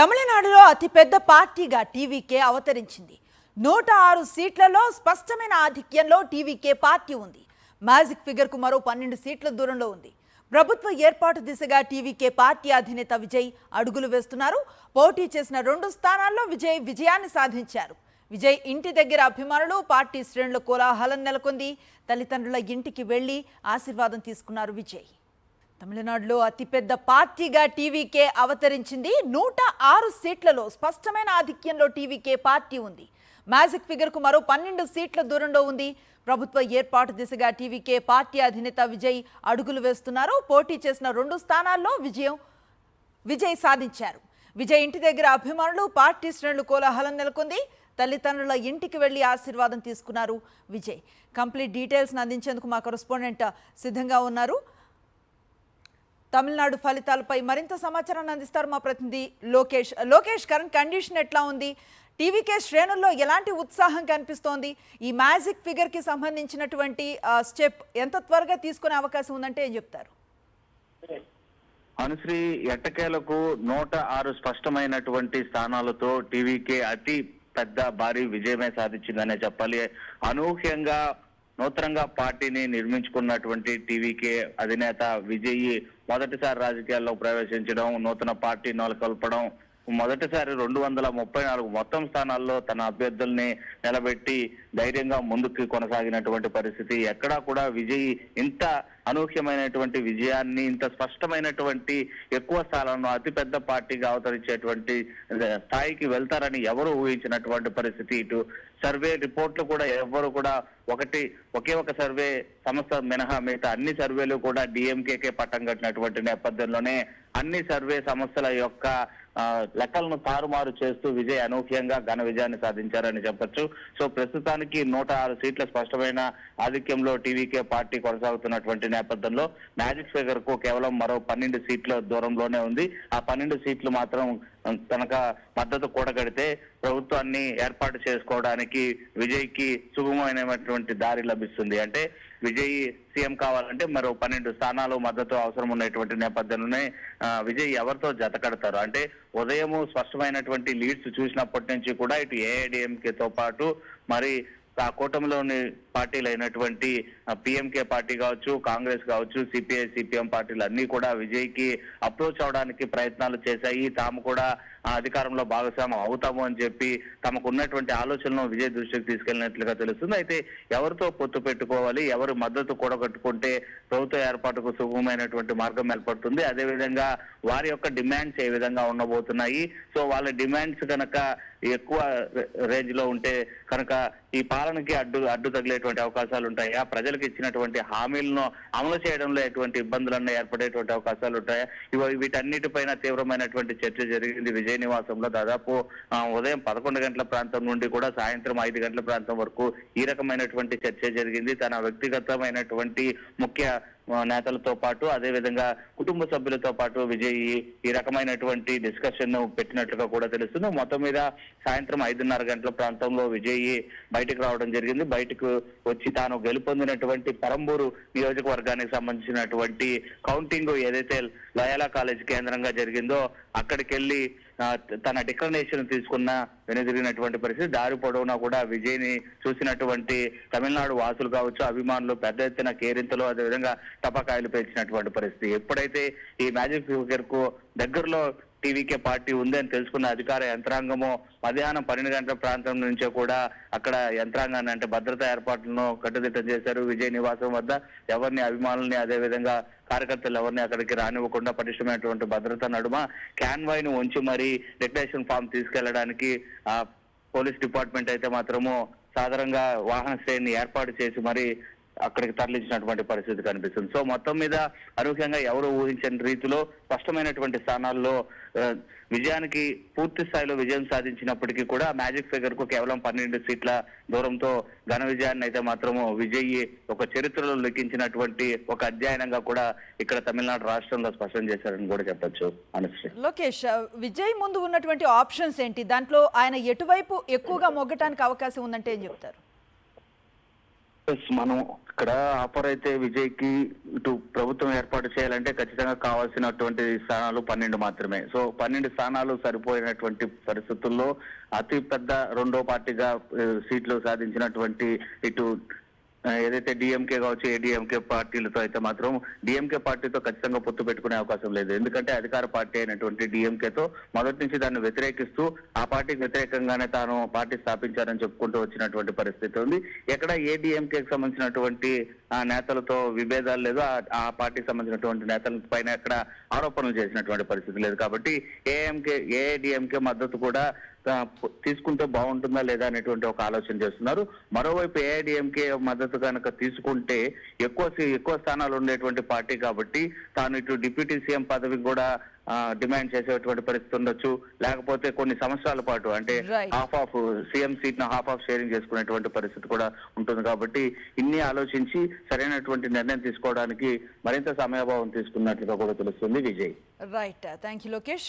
తమిళనాడులో అతిపెద్ద పార్టీగా టీవీకే అవతరించింది. 106 సీట్లలో స్పష్టమైన ఆధిక్యంలో టీవీకే పార్టీ ఉంది. మ్యాజిక్ ఫిగర్కు మరో 12 సీట్ల దూరంలో ఉంది. ప్రభుత్వ ఏర్పాటు దిశగా టీవీకే పార్టీ అధినేత విజయ్ అడుగులు వేస్తున్నారు. పోటీ చేసిన 2 స్థానాల్లో విజయాన్ని సాధించారు. విజయ్ ఇంటి దగ్గర అభిమానులు, పార్టీ శ్రేణుల కోలాహలం నెలకొంది. తల్లిదండ్రుల ఇంటికి వెళ్లి ఆశీర్వాదం తీసుకున్నారు విజయ్. తమిళనాడులో అతిపెద్ద పార్టీగా టీవీకే అవతరించింది. 106 సీట్లలో స్పష్టమైన ఆధిక్యంలో టీవీకే పార్టీ ఉంది. మ్యాజిక్ ఫిగర్కు మరో 12 సీట్ల దూరంలో ఉంది. ప్రభుత్వ ఏర్పాటు దిశగా టీవీకే పార్టీ అధినేత విజయ్ అడుగులు వేస్తున్నారు. పోటీ చేసిన 2 స్థానాల్లో విజయ్ సాధించారు. విజయ్ ఇంటి దగ్గర అభిమానులు, పార్టీ శ్రేణులు కోలాహలం నెలకొంది. తల్లిదండ్రుల ఇంటికి వెళ్లి ఆశీర్వాదం తీసుకున్నారు విజయ్. కంప్లీట్ డీటెయిల్స్ అందించేందుకు మా కరెస్పాండెంట్ సిద్ధంగా ఉన్నారు. తమిళనాడు ఫలితాలపై మరింత సమాచారాన్ని అందిస్తారు మా ప్రతినిధి లోకేష్. కరెంట్ కండిషన్ ఎట్లా ఉంది? టీవీకే శ్రేణుల్లో ఎలాంటి ఉత్సాహం కనిపిస్తోంది? ఈ మ్యాజిక్ ఫిగర్ కి సంబంధించినటువంటి స్టెప్ ఎంత త్వరగా తీసుకునే అవకాశం ఉందంటే ఏం చెప్తారు? అనుశ్రీ, ఎట్టకేలకు 106 స్పష్టమైనటువంటి స్థానాలతో టీవీకే అతి పెద్ద భారీ విజయమే సాధించిందనే చెప్పాలి. అనూహ్యంగా నూతనంగా పార్టీని నిర్మించుకున్నటువంటి టీవీకే అధినేత విజయ్ మొదటిసారి రాజకీయాల్లో ప్రవేశించడం, నూతన పార్టీ నెలకొల్పడం, మొదటిసారి 234 మొత్తం స్థానాల్లో తన అభ్యర్థుల్ని నిలబెట్టి ధైర్యంగా ముందుకు కొనసాగినటువంటి పరిస్థితి. ఎక్కడా కూడా విజయ్ ఇంత అనూహ్యమైనటువంటి విజయాన్ని, ఇంత స్పష్టమైనటువంటి ఎక్కువ స్థానాలను అతిపెద్ద పార్టీగా అవతరించేటువంటి స్థాయికి వెళ్తారని ఎవరు ఊహించినటువంటి పరిస్థితి. ఇటు సర్వే రిపోర్ట్లు కూడా ఎవరు కూడా ఒకే ఒక సర్వే సంస్థ మినహా మిగతా అన్ని సర్వేలు కూడా డిఎంకేకే పట్టం కట్టినటువంటి నేపథ్యంలోనే అన్ని సర్వే సంస్థల యొక్క లెక్కలను తారుమారు చేస్తూ విజయ్ అనూహ్యంగా ఘన విజయాన్ని సాధించారని చెప్పొచ్చు. సో ప్రస్తుతానికి 106 సీట్ల స్పష్టమైన ఆధిక్యంలో టీవీకే పార్టీ కొనసాగుతున్నటువంటి నేపథ్యంలో మ్యాజిక్ ఫిగర్ కు కేవలం మరో 12 సీట్ల దూరంలోనే ఉంది. ఆ 12 సీట్లు మాత్రం కనుక మద్దతు కూడగడితే ప్రభుత్వాన్ని ఏర్పాటు చేసుకోవడానికి విజయ్ కి సుగమమైనటువంటి దారి లభిస్తుంది. అంటే విజయ్ సీఎం కావాలంటే మరో 12 స్థానాలు మద్దతు అవసరం ఉన్నటువంటి నేపథ్యంలోనే విజయ్ ఎవరితో జత కడతారు అంటే ఉదయం స్పష్టమైనటువంటి లీడ్స్ చూసినప్పటి నుంచి కూడా ఇటు ఏఐడిఎంకేతో పాటు మరి ఆ కూటమిలోని పార్టీలు అయినటువంటి పిఎంకే పార్టీ కావచ్చు, కాంగ్రెస్ కావచ్చు, సిపిఐ సిపిఎం పార్టీలు అన్ని కూడా విజయ్ కి అప్రోచ్ అవడానికి ప్రయత్నాలు చేశాయి. తాము కూడా అధికారంలో భాగస్వామ్యం అవుతాము అని చెప్పి తమకు ఉన్నటువంటి ఆలోచనలను విజయ్ దృష్టికి తీసుకెళ్లినట్లుగా తెలుస్తుంది. అయితే ఎవరితో పొత్తు పెట్టుకోవాలి, ఎవరు మద్దతు కూడగట్టుకుంటే ప్రభుత్వ ఏర్పాటుకు సుగమమైనటువంటి మార్గం ఏర్పడుతుంది, అదేవిధంగా వారి యొక్క డిమాండ్స్ ఏ విధంగా ఉండబోతున్నాయి. సో వాళ్ళ డిమాండ్స్ కనుక ఎక్కువ రేంజ్ లో ఉంటే కనుక ఈ పాలనకి అడ్డు తగిలేటువంటి అవకాశాలు ఉంటాయా, ప్రజలకు ఇచ్చినటువంటి హామీలను అమలు చేయడంలో ఎటువంటి ఇబ్బందులన్నా ఏర్పడేటువంటి అవకాశాలు ఉంటాయా, వీటన్నిటిపైన తీవ్రమైనటువంటి చర్చ జరిగింది విజయ్ నివాసంలో. దాదాపు ఉదయం 11 గంటల ప్రాంతం నుండి కూడా సాయంత్రం 5 గంటల ప్రాంతం వరకు ఈ రకమైనటువంటి చర్చ జరిగింది. తన వ్యక్తిగతమైనటువంటి ముఖ్య నేతలతో పాటు అదేవిధంగా కుటుంబ సభ్యులతో పాటు విజయ్ ఈ రకమైనటువంటి డిస్కషన్ పెట్టినట్లుగా కూడా తెలుస్తుంది. మొత్తం మీద సాయంత్రం 5:30 గంటల ప్రాంతంలో విజయ్ బయటకు రావడం జరిగింది. బయటకు వచ్చి తాను గెలుపొందినటువంటి పెరంబూరు నియోజకవర్గానికి సంబంధించినటువంటి కౌంటింగ్ ఏదైతే లయాలా కాలేజ్ కేంద్రంగా జరిగిందో అక్కడికి వెళ్లి తన డిక్లరేషన్ తీసుకున్న వెనుదిరిగినటువంటి పరిస్థితి. దారి పొడవునా కూడా విజయ్ ని చూసినటువంటి తమిళనాడు వాసులు కావచ్చు, అభిమానులు పెద్ద ఎత్తున కేరింతలు, అదేవిధంగా టపాకాయలు పేర్చినటువంటి పరిస్థితి. ఎప్పుడైతే ఈ మ్యాజిక్ ఫిగర్ కు దగ్గరలో టీవీకే పార్టీ ఉంది అని తెలుసుకున్న అధికార యంత్రాంగము మధ్యాహ్నం 12 గంటల ప్రాంతం నుంచే కూడా అక్కడ యంత్రాంగాన్ని అంటే భద్రతా ఏర్పాట్లను కట్టుదిట్టం చేశారు. విజయ్ నివాసం వద్ద ఎవరిని అభిమానుల్ని అదేవిధంగా కార్యకర్తలు ఎవరిని అక్కడికి రానివ్వకుండా పటిష్టమైనటువంటి భద్రత నడుమ క్యాన్వాయ్ ను ఉంచి మరి డిక్లరేషన్ ఫామ్ తీసుకెళ్లడానికి పోలీస్ డిపార్ట్మెంట్ అయితే మాత్రము సాధారణంగా వాహన శ్రేణిని ఏర్పాటు చేసి మరి అక్కడికి తరలించినటువంటి పరిస్థితి కనిపిస్తుంది. సో మొత్తం మీద అనూహ్యంగా ఎవరు ఊహించని రీతిలో స్పష్టమైనటువంటి స్థానాల్లో విజయానికి పూర్తి స్థాయిలో విజయం సాధించినప్పటికీ కూడా మ్యాజిక్ ఫిగర్ కు కేవలం 12 సీట్ల దూరంతో ఘన విజయాన్ని అయితే మాత్రము విజయ్ ఒక చరిత్రలో లిఖించినటువంటి ఒక అధ్యయనంగా కూడా ఇక్కడ తమిళనాడు రాష్ట్రంలో స్పష్టం చేశారని కూడా చెప్పొచ్చు. అనుశ్రీ, లోకేష్, విజయ్ ముందు ఉన్నటువంటి ఆప్షన్స్ ఏంటి? దాంట్లో ఆయన ఎటువైపు ఎక్కువగా మొగ్గటానికి అవకాశం ఉందంటే ఏం చెప్తారు? మనం ఇక్కడ ఆఫర్ అయితే విజయ్ కి ఇటు ప్రభుత్వం ఏర్పాటు చేయాలంటే ఖచ్చితంగా కావాల్సినటువంటి స్థానాలు 12 మాత్రమే. సో 12 స్థానాలు సరిపోయినటువంటి పరిస్థితుల్లో అతి పెద్ద రెండో పార్టీగా సీట్లు సాధించినటువంటి ఇటు ఏదైతే డిఎంకే కావచ్చు ఏడీఎంకే పార్టీలతో అయితే మాత్రం డిఎంకే పార్టీతో ఖచ్చితంగా పొత్తు పెట్టుకునే అవకాశం లేదు. ఎందుకంటే అధికార పార్టీ అయినటువంటి డిఎంకేతో మొదటి నుంచి దాన్ని వ్యతిరేకిస్తూ ఆ పార్టీకి వ్యతిరేకంగానే తాను పార్టీ స్థాపించారని చెప్పుకుంటూ వచ్చినటువంటి పరిస్థితి ఉంది. ఎక్కడ ఏడీఎంకేకి సంబంధించినటువంటి నేతలతో విభేదాలు లేదు, ఆ పార్టీకి సంబంధించినటువంటి నేతల పైన ఎక్కడ ఆరోపణలు చేసినటువంటి పరిస్థితి లేదు. కాబట్టి ఏఐడిఎంకే మద్దతు కూడా తీసుకుంటే బాగుంటుందా లేదా అనేటువంటి ఒక ఆలోచన చేస్తున్నారు. మరోవైపు ఏఐడిఎంకే మద్దతు కనుక తీసుకుంటే ఎక్కువ స్థానాలు ఉండేటువంటి పార్టీ కాబట్టి తాను ఇటు డిప్యూటీ సీఎం పదవికి కూడా డిమాండ్ చేసేటువంటి పరిస్థితి ఉండొచ్చు. లేకపోతే కొన్ని సంవత్సరాల పాటు అంటే హాఫ్ ఆఫ్ సీఎం సీట్ ను హాఫ్ ఆఫ్ షేరింగ్ చేసుకునేటువంటి పరిస్థితి కూడా ఉంటుంది. కాబట్టి ఇన్ని ఆలోచించి సరైనటువంటి నిర్ణయం తీసుకోవడానికి మరింత సమయాభావం తీసుకున్నట్లుగా కూడా తెలుస్తుంది Vijay. Right, thank you Lokesh.